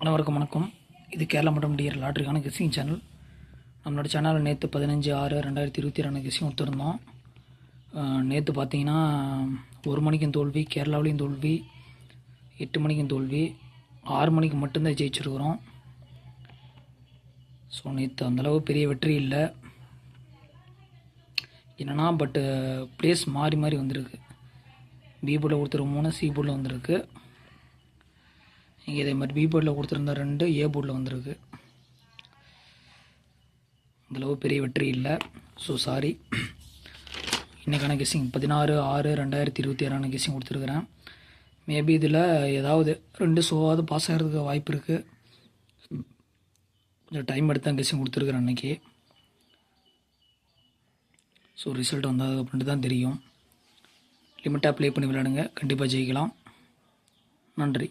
அனைவருக்கும் வணக்கம். இது கேரளா மற்றும் டிஆர் லாட்ரிக்கான கெஸ்ஸிங் சேனல். நம்மளோட சேனலில் நேற்று 15/6/2022 கெஸ்ஸிங் கொடுத்துருந்தோம். நேற்று பார்த்தீங்கன்னா 1 மணிக்கும் தோல்வி, கேரளாவிலையும் தோல்வி, 8 மணிக்கும் தோல்வி, 6 மணிக்கு மட்டும்தான் ஜெயிச்சிருக்கிறோம். ஸோ நேற்று அந்தளவு பெரிய வெற்றி இல்லை என்னென்னா, பட்டு ப்ளேஸ் மாறி மாறி வந்திருக்கு. பி போர்டில் கொடுத்துருக்க 3, சி போர்டில் வந்திருக்கு. இங்கே இதே மாதிரி பி போர்டில் கொடுத்துருந்த 2 ஏ போர்டில் வந்திருக்கு. அந்தளவு பெரிய வெற்றி இல்லை. So sorry. இன்றைக்கான கெஸ்ஸிங் 16/6/2022 கெஸ்ஸிங் கொடுத்துருக்குறேன். மேபி இதில் ஏதாவது 2 ஷோவாவது பாஸ் ஆகிறதுக்கு வாய்ப்பு இருக்குது. கொஞ்சம் டைம் எடுத்து தான் கெஸ்ஸிங் கொடுத்துருக்குறேன் அன்றைக்கி. ஸோ ரிசல்ட் வந்தது அப்படின்ட்டு தான் தெரியும். லிமிட்டாக ப்ளே பண்ணி விளையாடுங்க, கண்டிப்பாக ஜெயிக்கலாம். நன்றி.